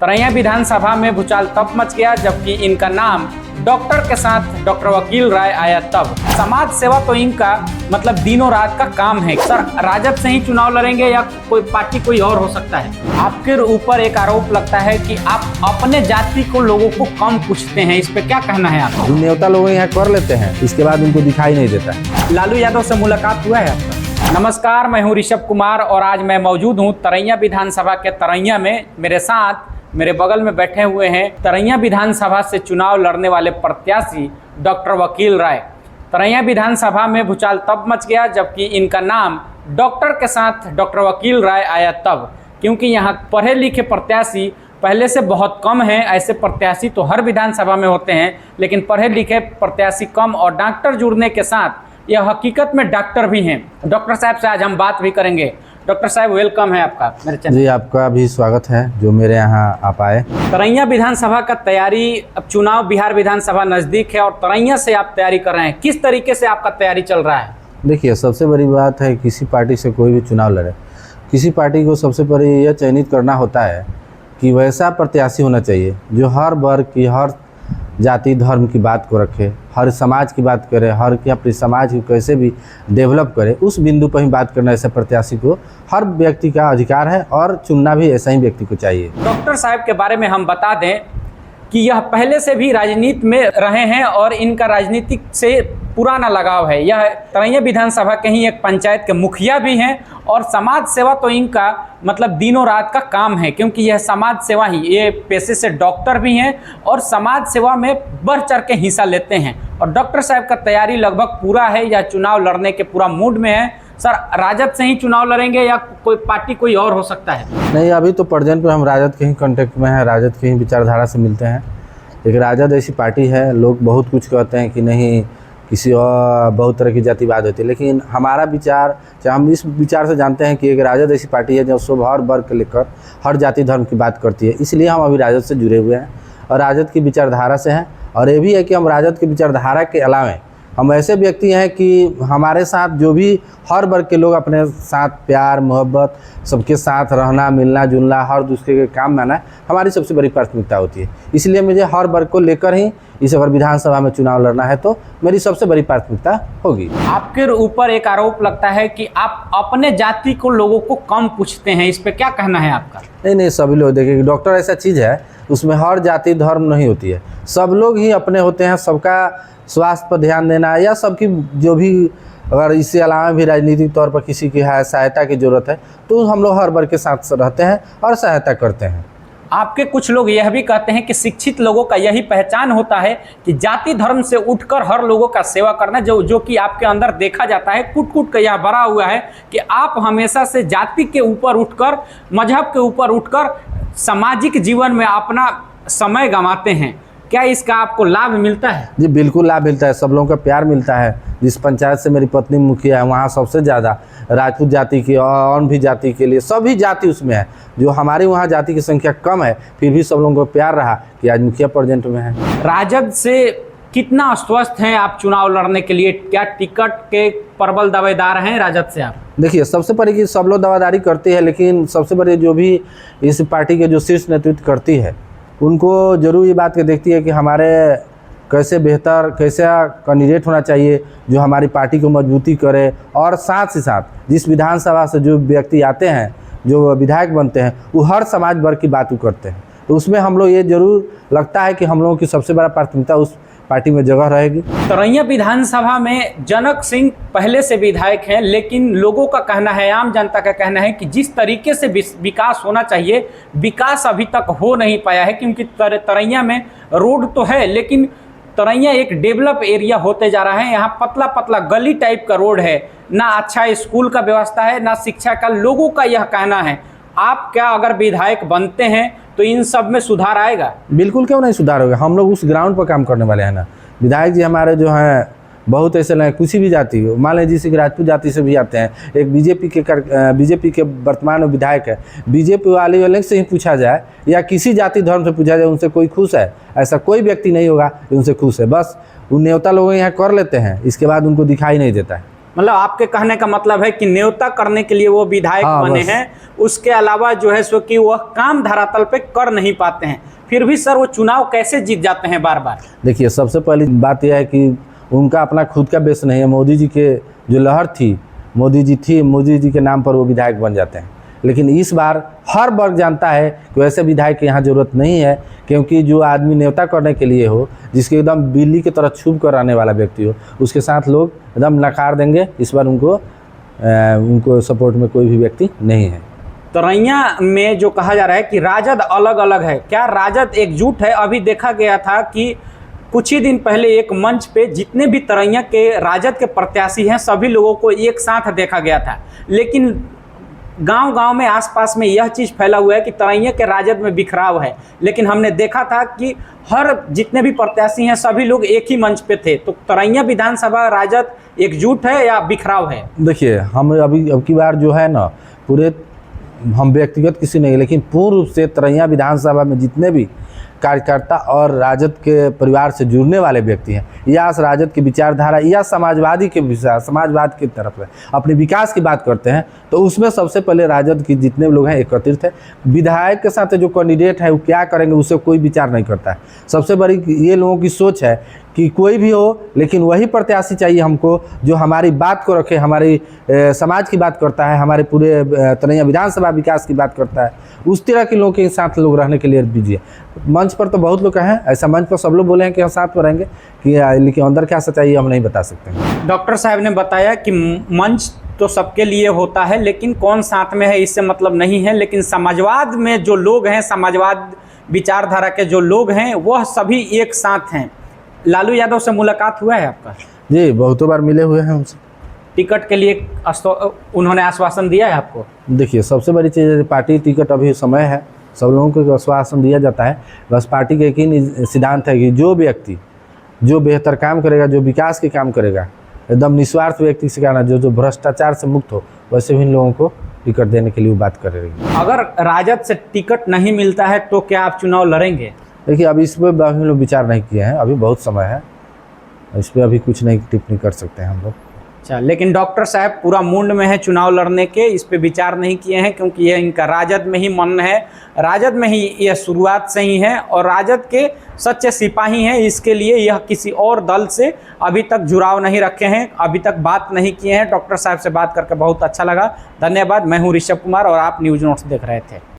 तरैया विधानसभा में भूचाल तब मच गया जबकि इनका नाम डॉक्टर के साथ डॉक्टर वकील राय आया तब। समाज सेवा तो इनका मतलब दिनों रात का काम है। सर, राजद से ही चुनाव लड़ेंगे या कोई पार्टी कोई और हो सकता है? आपके ऊपर एक आरोप लगता है कि आप अपने जाति को लोगों को कम पूछते हैं, इस पे क्या कहना है आप? नेता लोग यहाँ कर लेते हैं, इसके बाद उनको दिखाई नहीं देता है। लालू यादव से मुलाकात हुआ है आपका? नमस्कार, मैं हूँ ऋषभ कुमार और आज मैं मौजूद हूँ तरैया विधानसभा के तरैया में। मेरे साथ मेरे बगल में बैठे हुए हैं तरैया विधानसभा से चुनाव लड़ने वाले प्रत्याशी डॉक्टर वकील राय। तरैया विधानसभा में भूचाल तब मच गया जबकि इनका नाम डॉक्टर के साथ डॉक्टर वकील राय आया तब, क्योंकि यहाँ पढ़े लिखे प्रत्याशी पहले से बहुत कम हैं। ऐसे प्रत्याशी तो हर विधानसभा में होते हैं, लेकिन पढ़े लिखे प्रत्याशी कम और डॉक्टर जुड़ने के साथ यह हकीकत में डॉक्टर भी हैं। डॉक्टर साहब से आज हम बात भी करेंगे। डॉक्टर साहब, वेलकम है आपका मेरे चैनल। जी, आपका भी स्वागत है जो मेरे यहाँ आप आए। तरैया विधानसभा का तैयारी, अब चुनाव बिहार विधानसभा नज़दीक है और तरैया से आप तैयारी कर रहे हैं, किस तरीके से आपका तैयारी चल रहा है? देखिए, सबसे बड़ी बात है किसी पार्टी से कोई भी चुनाव लड़े, किसी पार्टी को सबसे पहले यह चयनित करना होता है कि वैसा प्रत्याशी होना चाहिए जो हर वर्ग की, हर जाति धर्म की बात को रखे, हर समाज की बात करे, हर की अपने समाज को कैसे भी डेवलप करे, उस बिंदु पर ही बात करना ऐसे प्रत्याशी को हर व्यक्ति का अधिकार है और चुनना भी ऐसा ही व्यक्ति को चाहिए। डॉक्टर साहब के बारे में हम बता दें कि यह पहले से भी राजनीति में रहे हैं और इनका राजनीतिक से पुराना लगाव है। यह तरैया विधानसभा के ही एक पंचायत के मुखिया भी हैं और समाज सेवा तो इनका मतलब दिनों रात का काम है, क्योंकि यह समाज सेवा ही, ये पेशे से डॉक्टर भी हैं और समाज सेवा में बढ़ चढ़ के हिस्सा लेते हैं। और डॉक्टर साहब का तैयारी लगभग पूरा है या चुनाव लड़ने के पूरा मूड में है। सर, राजद से ही चुनाव लड़ेंगे या कोई पार्टी कोई और हो सकता है? नहीं, अभी तो प्रेजेंट पर हम राजद के ही कांटेक्ट में हैं, राजद के ही विचारधारा से मिलते हैं। एक राजद ऐसी पार्टी है, लोग बहुत कुछ कहते हैं कि नहीं किसी और बहुत तरह की जातिवाद होती है, लेकिन हमारा विचार, हम इस विचार से जानते हैं कि एक राजद ऐसी पार्टी है जो सब हर वर्ग को लेकर हर जाति धर्म की बात करती है। इसलिए हम अभी राजद से जुड़े हुए हैं और राजद की विचारधारा से हैं। और ये भी है कि हम राजद की विचारधारा के अलावा हम ऐसे व्यक्ति हैं कि हमारे साथ जो भी हर वर्ग के लोग अपने साथ प्यार मोहब्बत, सबके साथ रहना, मिलना जुलना, हर दूसरे के काम में आना हमारी सबसे बड़ी प्राथमिकता होती है। इसलिए मुझे हर वर्ग को लेकर ही इस अगर विधानसभा में चुनाव लड़ना है तो मेरी सबसे बड़ी प्राथमिकता होगी। आपके ऊपर एक आरोप लगता है कि आप अपने जाति को लोगों को कम पूछते हैं, इस पे क्या कहना है आपका? नहीं, सभी लोग देखिए, डॉक्टर ऐसा चीज़ है उसमें हर जाति धर्म नहीं होती है, सब लोग ही अपने होते हैं। सबका स्वास्थ्य पर ध्यान देना या सबकी जो भी, अगर इससे अलावा भी राजनीतिक तौर पर किसी की सहायता की ज़रूरत है तो हम लोग हर वर्ग के साथ रहते हैं और सहायता करते हैं। आपके कुछ लोग यह भी कहते हैं कि शिक्षित लोगों का यही पहचान होता है कि जाति धर्म से उठकर हर लोगों का सेवा करना, जो कि आपके अंदर देखा जाता है। कूट कूट का यह भरा हुआ है कि आप हमेशा से जाति के ऊपर उठकर, मजहब के ऊपर उठकर सामाजिक जीवन में अपना समय गंवाते हैं। क्या इसका आपको लाभ मिलता है? जी, बिल्कुल लाभ मिलता है, सब लोगों का प्यार मिलता है। जिस पंचायत से मेरी पत्नी मुखिया है वहाँ सबसे ज़्यादा राजपूत जाति की और भी जाति के लिए सभी जाति उसमें है। जो हमारे वहाँ जाति की संख्या कम है, फिर भी सब लोगों को प्यार रहा कि आज मुखिया प्रेजेंट में है। राजद से कितना आश्वस्त हैं आप चुनाव लड़ने के लिए? क्या टिकट के प्रबल दावेदार हैं राजद से आप? देखिए, सबसे पहले कि सब लोग दावेदारी करती है, लेकिन सबसे बड़े जो भी इस पार्टी के जो शीर्ष नेतृत्व करती है उनको जरूर ये बात के देखती है कि हमारे कैसे बेहतर, कैसा कैंडिडेट होना चाहिए जो हमारी पार्टी को मजबूती करे। और साथ ही साथ जिस विधानसभा से जो व्यक्ति आते हैं, जो विधायक बनते हैं, वो हर समाज वर्ग की बात करते हैं। तो उसमें हम लोग ये जरूर लगता है कि हम लोगों की सबसे बड़ा प्राथमिकता उस पार्टी में जगह रहेगी। तरैया विधानसभा में जनक सिंह पहले से विधायक हैं, लेकिन लोगों का कहना है, आम जनता का कहना है कि जिस तरीके से विकास होना चाहिए विकास अभी तक हो नहीं पाया है। क्योंकि तरैया में रोड तो है, लेकिन तरैया एक डेवलप एरिया होते जा रहा है। यहाँ पतला पतला गली टाइप का रोड है, ना अच्छा स्कूल का व्यवस्था है, ना शिक्षा का। लोगों का यह कहना है, आप क्या अगर विधायक बनते हैं तो इन सब में सुधार आएगा? बिल्कुल, क्यों नहीं सुधार होगा। हम लोग उस ग्राउंड पर काम करने वाले हैं ना। विधायक जी हमारे जो हैं बहुत ऐसे नहीं, किसी भी जाति हो, मान लीजिए जैसे राजपूत जाति से भी आते हैं। एक बीजेपी के वर्तमान विधायक है, बीजेपी वाले से ही पूछा जाए या किसी जाति धर्म से पूछा जाए उनसे कोई खुश है? ऐसा कोई व्यक्ति नहीं होगा जो उनसे खुश है। बस वो नेता लोग यहाँ कर लेते हैं, इसके बाद उनको दिखाई नहीं देता है। मतलब आपके कहने का मतलब है कि न्योता करने के लिए वो विधायक हाँ, बने बस। हैं, उसके अलावा जो है सो कि वह काम धरातल पे कर नहीं पाते हैं, फिर भी सर वो चुनाव कैसे जीत जाते हैं बार बार? देखिए, सबसे पहली बात यह है कि उनका अपना खुद का बेस नहीं है। मोदी जी के जो लहर थी, मोदी जी के नाम पर वो विधायक बन जाते हैं। लेकिन इस बार हर वर्ग जानता है कि वैसे विधायक की यहाँ ज़रूरत नहीं है, क्योंकि जो आदमी न्योता करने के लिए हो, जिसके एकदम बिल्ली की तरह छुप कर आने वाला व्यक्ति हो, उसके साथ लोग एकदम नकार देंगे। इस बार उनको सपोर्ट में कोई भी व्यक्ति नहीं है। तरैया में जो कहा जा रहा है कि राजद अलग अलग है, क्या राजद एकजुट है? अभी देखा गया था कि कुछ ही दिन पहले एक मंच पे जितने भी तरैया के राजद के प्रत्याशी हैं सभी लोगों को एक साथ देखा गया था, लेकिन गांव-गांव में आसपास में यह चीज़ फैला हुआ है कि तरैया के राजद में बिखराव है, लेकिन हमने देखा था कि हर जितने भी प्रत्याशी हैं सभी लोग एक ही मंच पे थे। तो तरैया विधानसभा राजद एकजुट है या बिखराव है? देखिए, हम अब की बार जो है ना, पूरे हम व्यक्तिगत किसी नहीं, लेकिन पूर्ण रूप से तरैया विधानसभा में जितने भी कार्यकर्ता और राजद के परिवार से जुड़ने वाले व्यक्ति हैं, या राजद की विचारधारा या समाजवाद की तरफ है, अपने विकास की बात करते हैं, तो उसमें सबसे पहले राजद की जितने लोग हैं एकत्रित है। विधायक के साथ जो कैंडिडेट है वो क्या करेंगे उसे कोई विचार नहीं करता है। सबसे बड़ी ये लोगों की सोच है कि कोई भी हो, लेकिन वही प्रत्याशी चाहिए हमको जो हमारी बात को रखे, हमारी समाज की बात करता है, हमारे पूरे तरैया विधानसभा विकास की बात करता है। उस तरह के लोगों के साथ लोग रहने के लिए दीजिए। मंच पर तो बहुत लोग हैं, ऐसा मंच पर सब लोग बोले हैं कि हम साथ में रहेंगे, लेकिन अंदर क्या सच्चाई हम नहीं बता सकते। डॉक्टर साहब ने बताया कि मंच तो सबके लिए होता है, लेकिन कौन साथ में है इससे मतलब नहीं है, लेकिन समाजवाद में जो लोग हैं, समाजवाद विचारधारा के जो लोग हैं वह सभी एक साथ हैं। लालू यादव से मुलाकात हुआ है आपका? जी, बहुतों बार मिले हुए हैं उनसे। टिकट के लिए उन्होंने आश्वासन दिया है आपको? देखिए, सबसे बड़ी चीज़ है पार्टी टिकट, अभी समय है, सब लोगों को आश्वासन दिया जाता है। बस पार्टी का एक ही सिद्धांत है कि जो व्यक्ति जो बेहतर काम करेगा, जो विकास के काम करेगा, एकदम निस्वार्थ व्यक्ति से कहना, जो भ्रष्टाचार से मुक्त हो, वैसे भी लोगों को टिकट देने के लिए बात कर रही है। अगर राजद से टिकट नहीं मिलता है तो क्या आप चुनाव लड़ेंगे? देखिए, अभी इस पर अभी लोग विचार नहीं किए हैं, अभी बहुत समय है, इस पर अभी कुछ नहीं टिप्पणी कर सकते हैं हम लोग। अच्छा, लेकिन डॉक्टर साहब पूरा मूड में है चुनाव लड़ने के, इस पे विचार नहीं किए हैं क्योंकि ये इनका राजद में ही मन है, राजद में ही यह शुरुआत से ही है और राजद के सच्चे सिपाही हैं। इसके लिए यह किसी और दल से अभी तक जुड़ाव नहीं रखे हैं, अभी तक बात नहीं किए हैं। डॉक्टर साहब से बात करके बहुत अच्छा लगा, धन्यवाद। मैं हूँ ऋषभ कुमार और आप न्यूज़ नोट्स देख रहे थे।